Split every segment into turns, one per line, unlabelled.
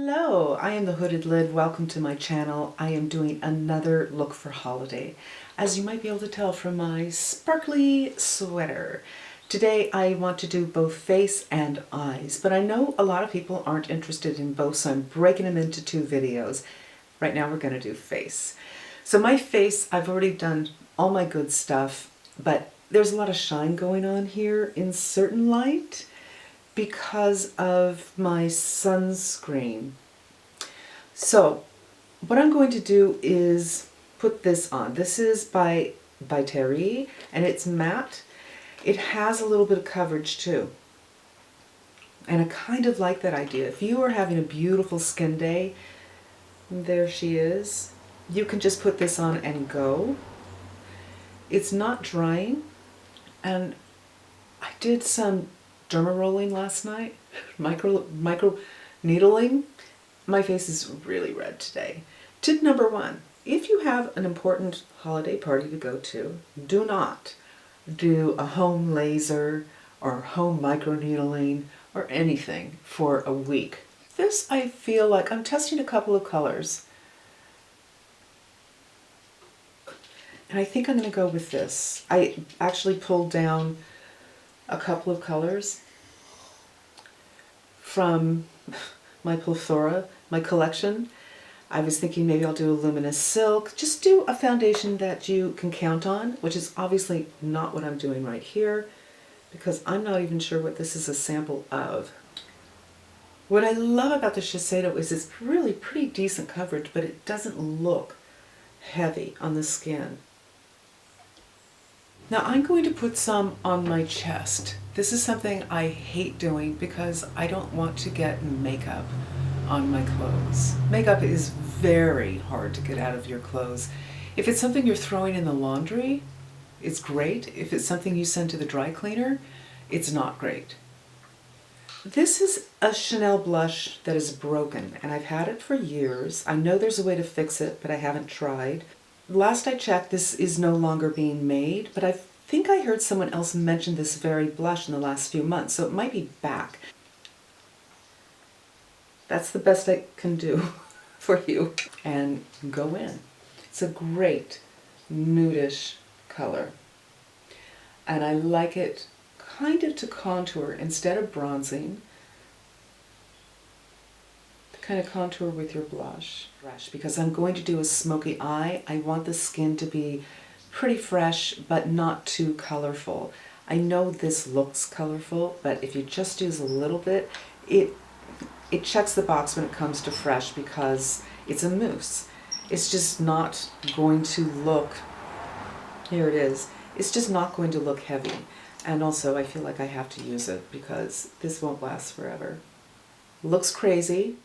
Hello, I am the Hooded Lid. Welcome to my channel. I am doing another look for holiday, as you might be able to tell from my sparkly sweater. Today I want to do both face and eyes, but I know a lot of people aren't interested in both, so I'm breaking them into two videos. Right now we're going to do face. So my face, I've already done all my good stuff, but there's a lot of shine going on here in certain light because of my sunscreen. So what I'm going to do is put this on. This is by Terry, and it's matte. It has a little bit of coverage too. And I kind of like that idea. If you are having a beautiful skin day, there she is, you can just put this on and go. It's not drying, and I did some derma rolling last night, micro needling. My face is really red today. Tip number one, if you have an important holiday party to go to, do not do a home laser or home micro needling or anything for a week. This, I feel like I'm testing a couple of colors, and I think I'm going to go with this. I actually pulled down a couple of colors from my plethora, my collection. I was thinking maybe I'll do a luminous silk. Just do a foundation that you can count on, which is obviously not what I'm doing right here, because I'm not even sure what this is a sample of. What I love about the Shiseido is it's really pretty decent coverage, but it doesn't look heavy on the skin. Now I'm going to put some on my chest. This is something I hate doing because I don't want to get makeup on my clothes. Makeup is very hard to get out of your clothes. If it's something you're throwing in the laundry, it's great. If it's something you send to the dry cleaner, it's not great. This is a Chanel blush that is broken, and I've had it for years. I know there's a way to fix it, but I haven't tried. Last I checked, this is no longer being made, but I think I heard someone else mention this very blush in the last few months, so it might be back. That's the best I can do for you. And go in. It's a great nudish color. And I like it kind of to contour instead of bronzing. Kind of contour with your blush. Fresh, because I'm going to do a smoky eye. I want the skin to be pretty fresh, but not too colorful. I know this looks colorful, but if you just use a little bit, it checks the box when it comes to fresh because it's a mousse. It's just not going to look, here it is, it's just not going to look heavy. And also I feel like I have to use it because this won't last forever. Looks crazy.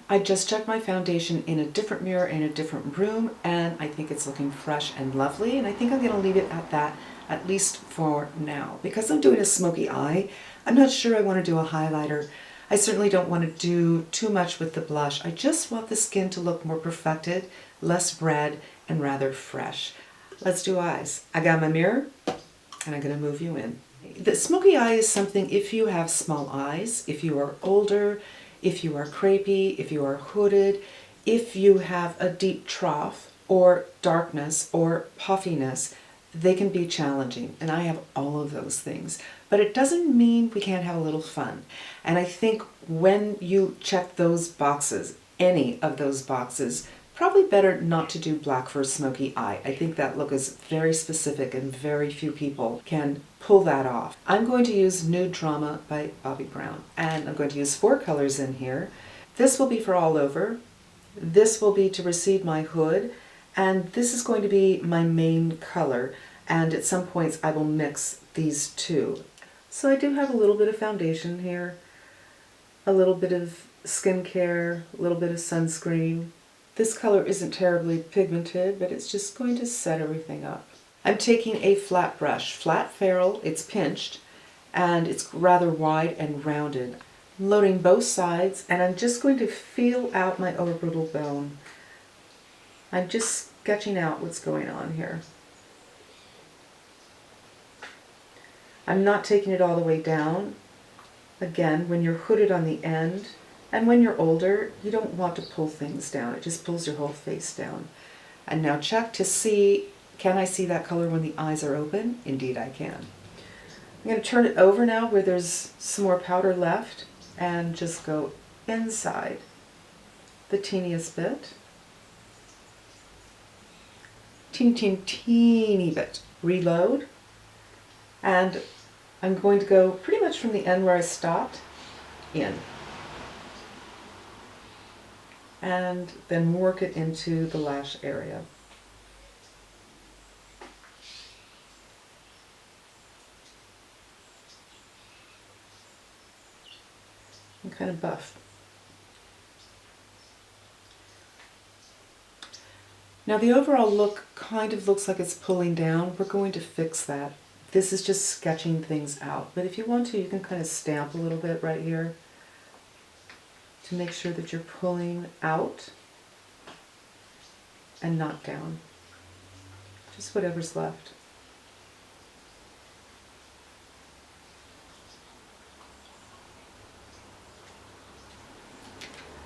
I just checked my foundation in a different mirror in a different room, and I think it's looking fresh and lovely, and I think I'm going to leave it at that, at least for now. Because I'm doing a smoky eye, I'm not sure I want to do a highlighter. I certainly don't want to do too much with the blush. I just want the skin to look more perfected, less red, and rather fresh. Let's do eyes. I got my mirror, and I'm going to move you in. The smoky eye is something if you have small eyes, if you are older, if you are crepey, if you are hooded, if you have a deep trough or darkness or puffiness, they can be challenging. And I have all of those things. But it doesn't mean we can't have a little fun. And I think when you check those boxes, any of those boxes, probably better not to do black for a smoky eye. I think that look is very specific and very few people can pull that off. I'm going to use Nude Drama by Bobbi Brown, and I'm going to use 4 colors in here. This will be for all over. This will be to recede my hood, and this is going to be my main color, and at some points I will mix these two. So I do have a little bit of foundation here, a little bit of skincare, a little bit of sunscreen. This color isn't terribly pigmented, but it's just going to set everything up. I'm taking a flat brush, flat ferrule, it's pinched, and it's rather wide and rounded. I'm loading both sides, and I'm just going to feel out my orbital bone. I'm just sketching out what's going on here. I'm not taking it all the way down. Again, when you're hooded on the end, and when you're older, you don't want to pull things down. It just pulls your whole face down. And now check to see, can I see that color when the eyes are open? Indeed I can. I'm going to turn it over now where there's some more powder left and just go inside the teeniest bit. Teeny bit. Reload. And I'm going to go pretty much from the end where I stopped in. And then work it into the lash area. I'm kind of buff. Now the overall look kind of looks like it's pulling down. We're going to fix that. This is just sketching things out. But if you want to, you can kind of stamp a little bit right here to make sure that you're pulling out and not down. Just whatever's left.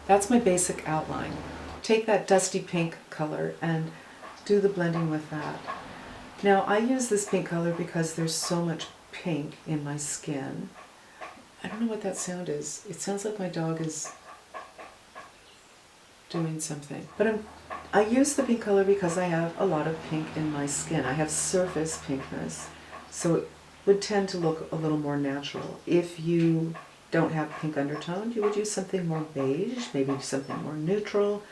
That's my basic outline. Take that dusty pink color and do the blending with that. Now I use this pink color because there's so much pink in my skin. I don't know what that sound is. It sounds like my dog is doing something. But I use the pink color because I have a lot of pink in my skin. I have surface pinkness, so it would tend to look a little more natural. If you don't have pink undertone, you would use something more beige, maybe something more neutral,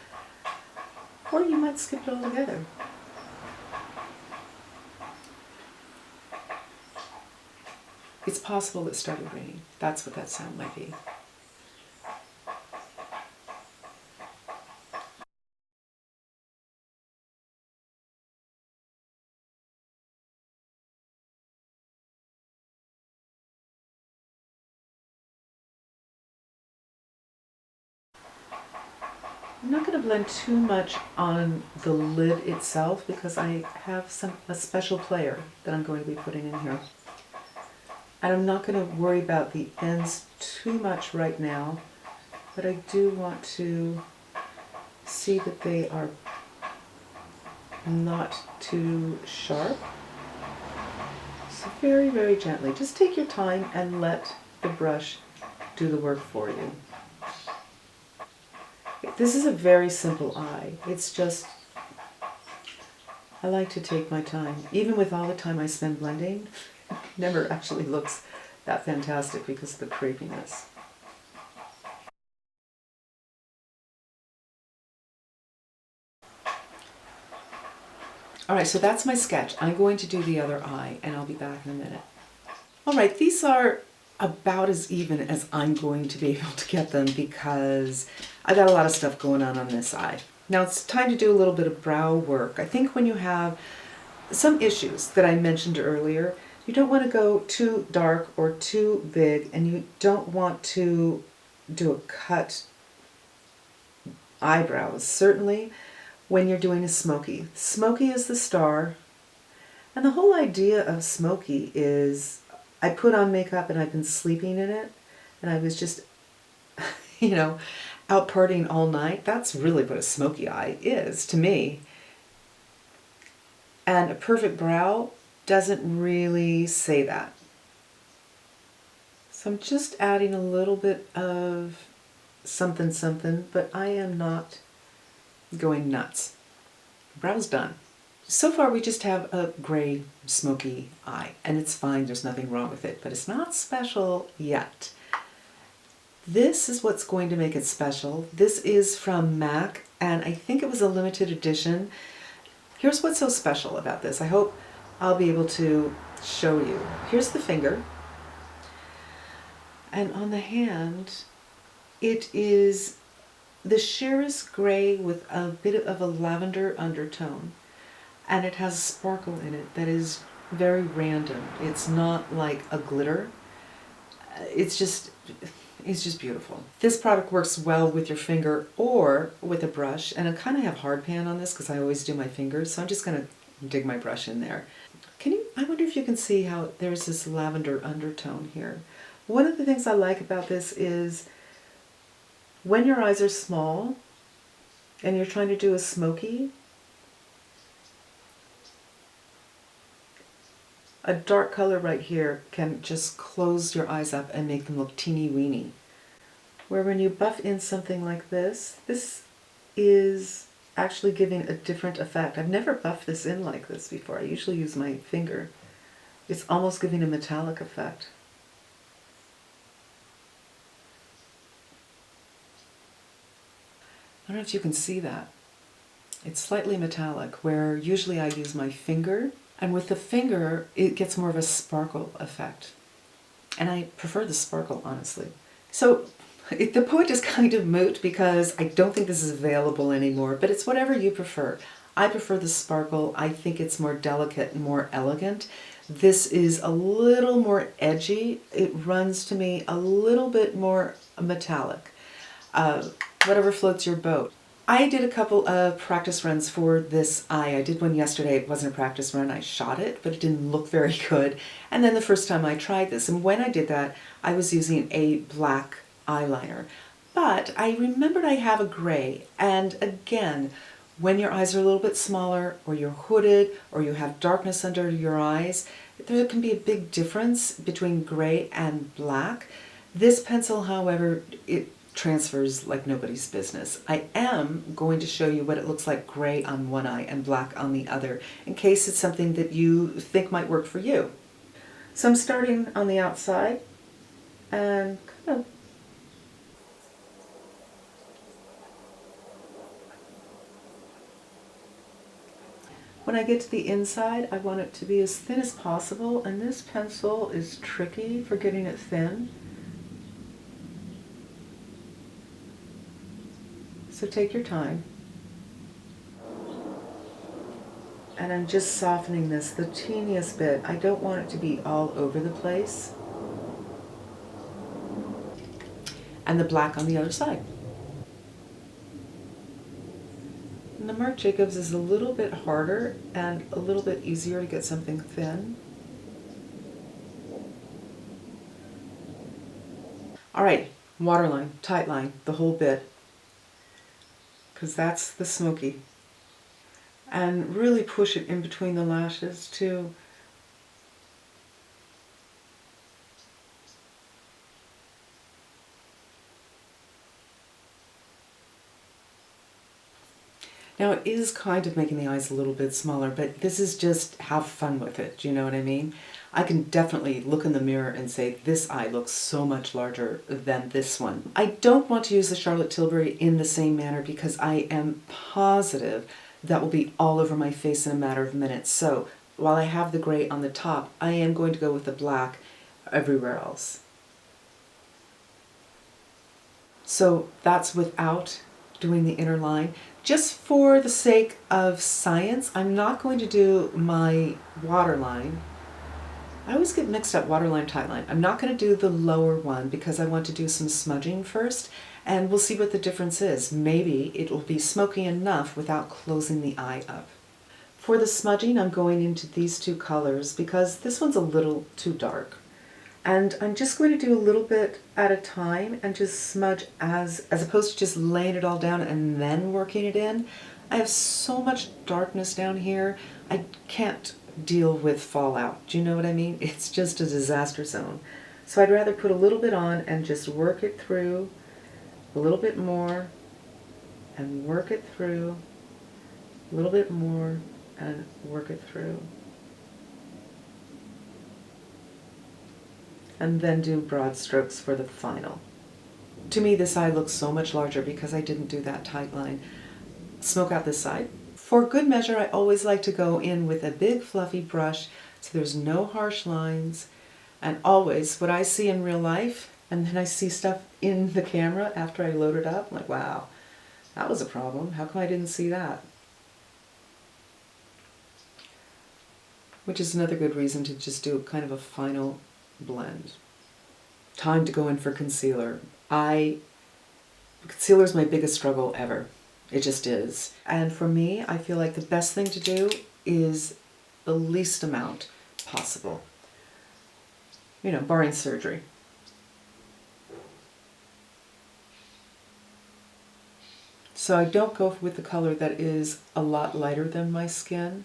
or you might skip it altogether. It's possible it started raining. That's what that sound might be. I'm not going to blend too much on the lid itself because I have a special player that I'm going to be putting in here. And I'm not going to worry about the ends too much right now, but I do want to see that they are not too sharp. So very, very gently. Just take your time and let the brush do the work for you. This is a very simple eye. It's just, I like to take my time. Even with all the time I spend blending, it never actually looks that fantastic because of the crepiness. Alright, so that's my sketch. I'm going to do the other eye and I'll be back in a minute. Alright, these are about as even as I'm going to be able to get them because I got a lot of stuff going on this eye. Now it's time to do a little bit of brow work. I think when you have some issues that I mentioned earlier, you don't want to go too dark or too big, and you don't want to do a cut eyebrows, certainly when you're doing a smoky. Smoky is the star, and the whole idea of smoky is I put on makeup and I've been sleeping in it, and I was just, you know, out partying all night. That's really what a smoky eye is to me. And a perfect brow doesn't really say that. So I'm just adding a little bit of something something, but I am not going nuts. Brow's done. So far we just have a gray smoky eye, and it's fine, there's nothing wrong with it, but it's not special yet. This is what's going to make it special. This is from MAC, and I think it was a limited edition. Here's what's so special about this. I hope I'll be able to show you. Here's the finger, and on the hand, it is the sheerest gray with a bit of a lavender undertone, and it has sparkle in it that is very random. It's not like a glitter. It's just is just beautiful. This product works well with your finger or with a brush, and I kind of have hard pan on this because I always do my fingers, so I'm just going to dig my brush in there. I wonder if you can see how there's this lavender undertone here. One of the things I like about this is when your eyes are small and you're trying to do a smoky, a dark color right here can just close your eyes up and make them look teeny weeny. Where when you buff in something like this is actually giving a different effect. I've never buffed this in like this before. I usually use my finger. It's almost giving a metallic effect. I don't know if you can see that. It's slightly metallic, where usually I use my finger, and with the finger it gets more of a sparkle effect. And I prefer the sparkle, honestly. So the point is kind of moot because I don't think this is available anymore, but it's whatever you prefer. I prefer the sparkle. I think it's more delicate and more elegant. This is a little more edgy. It runs to me a little bit more metallic. Whatever floats your boat. I did a couple of practice runs for this eye. I did one yesterday. It wasn't a practice run. I shot it, but it didn't look very good. And then the first time I tried this, and when I did that, I was using a black eyeliner. But I remembered I have a gray, and again, when your eyes are a little bit smaller, or you're hooded, or you have darkness under your eyes, there can be a big difference between gray and black. This pencil, however, it transfers like nobody's business. I am going to show you what it looks like gray on one eye and black on the other, in case it's something that you think might work for you. So I'm starting on the outside and kind of when I get to the inside, I want it to be as thin as possible, and this pencil is tricky for getting it thin. So take your time. And I'm just softening this the teeniest bit. I don't want it to be all over the place. And the black on the other side. And the Marc Jacobs is a little bit harder and a little bit easier to get something thin. All right, waterline, tight line, the whole bit, because that's the smoky. And really push it in between the lashes too. Now it is kind of making the eyes a little bit smaller, but this is just have fun with it, do you know what I mean? I can definitely look in the mirror and say, this eye looks so much larger than this one. I don't want to use the Charlotte Tilbury in the same manner because I am positive that will be all over my face in a matter of minutes. So while I have the gray on the top, I am going to go with the black everywhere else. So that's without doing the inner line. Just for the sake of science, I'm not going to do my waterline. I always get mixed up, waterline, tightline. I'm not going to do the lower one because I want to do some smudging first, and we'll see what the difference is. Maybe it will be smoky enough without closing the eye up. For the smudging, I'm going into these two colors because this one's a little too dark. And I'm just going to do a little bit at a time and just smudge as opposed to just laying it all down and then working it in. I have so much darkness down here, I can't deal with fallout. Do you know what I mean? It's just a disaster zone. So I'd rather put a little bit on and just work it through, a little bit more, and work it through, a little bit more, and work it through. And then do broad strokes for the final. To me, this eye looks so much larger because I didn't do that tight line. Smoke out this side. For good measure, I always like to go in with a big fluffy brush so there's no harsh lines. And always, what I see in real life, and then I see stuff in the camera after I load it up, I'm like, wow, that was a problem. How come I didn't see that? Which is another good reason to just do kind of a final blend. time to go in for concealer. Concealer is my biggest struggle ever. It just is. And for me, I feel like the best thing to do is the least amount possible. You know, barring surgery. So I don't go with the color that is a lot lighter than my skin,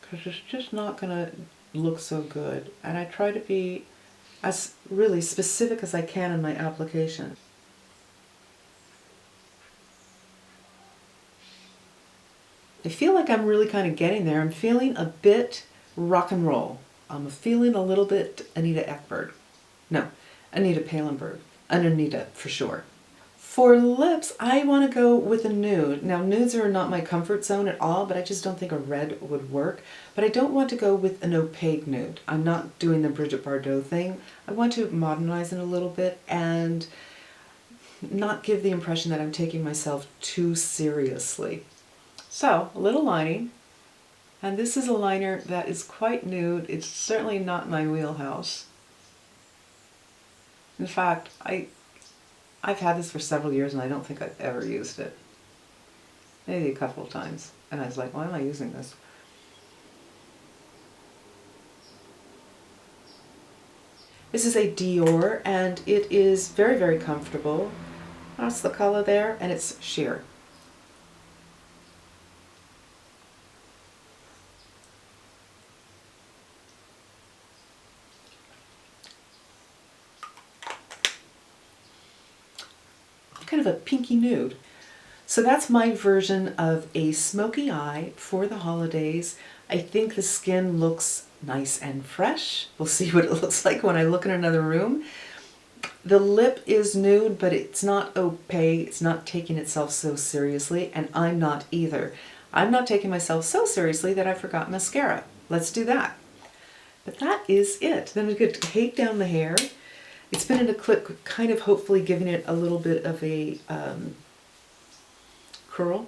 because it's just not going to look so good. And I try to be as really specific as I can in my application. I feel like I'm really kind of getting there. I'm feeling a bit rock and roll. I'm feeling a little bit Anita Ekberg. No, Anita Pallenberg. And Anita for sure. For lips, I want to go with a nude. Now, nudes are not my comfort zone at all, but I just don't think a red would work. But I don't want to go with an opaque nude. I'm not doing the Brigitte Bardot thing. I want to modernize it a little bit and not give the impression that I'm taking myself too seriously. So, a little lining. And this is a liner that is quite nude. It's certainly not my wheelhouse. In fact, I've had this for several years and I don't think I've ever used it. Maybe a couple of times. And I was like, why am I using this? This is a Dior and it is very, very comfortable. That's the color there, and it's sheer. Kind of a pinky nude. So that's my version of a smoky eye for the holidays. I think the skin looks nice and fresh. We'll see what it looks like when I look in another room. The lip is nude, but it's not opaque. It's not taking itself so seriously, and I'm not either. I'm not taking myself so seriously that I forgot mascara. Let's do that. But that is it. Then we could take down the hair. It's been in a clip, kind of hopefully giving it a little bit of a curl,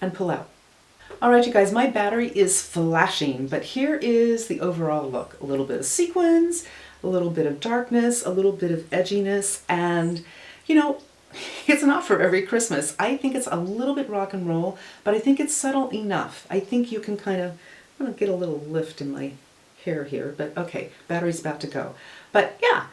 and pull out. All right, you guys, my battery is flashing, but here is the overall look. A little bit of sequins, a little bit of darkness, a little bit of edginess, and, you know, it's not for every Christmas. I think it's a little bit rock and roll, but I think it's subtle enough. I think you can kind of, I'm going to get a little lift in my hair here, but okay, battery's about to go. But yeah.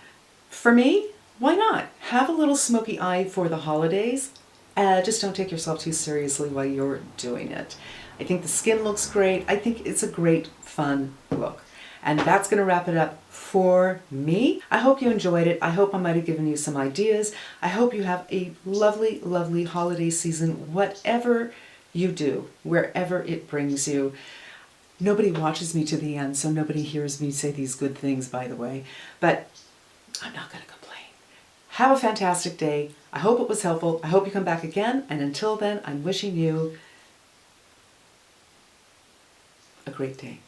For me, why not? Have a little smoky eye for the holidays. Just don't take yourself too seriously while you're doing it. I think the skin looks great. I think it's a great, fun look. And that's going to wrap it up for me. I hope you enjoyed it. I hope I might have given you some ideas. I hope you have a lovely, lovely holiday season, whatever you do, wherever it brings you. Nobody watches me to the end, so nobody hears me say these good things, by the way. But I'm not going to complain. Have a fantastic day. I hope it was helpful. I hope you come back again. And until then, I'm wishing you a great day.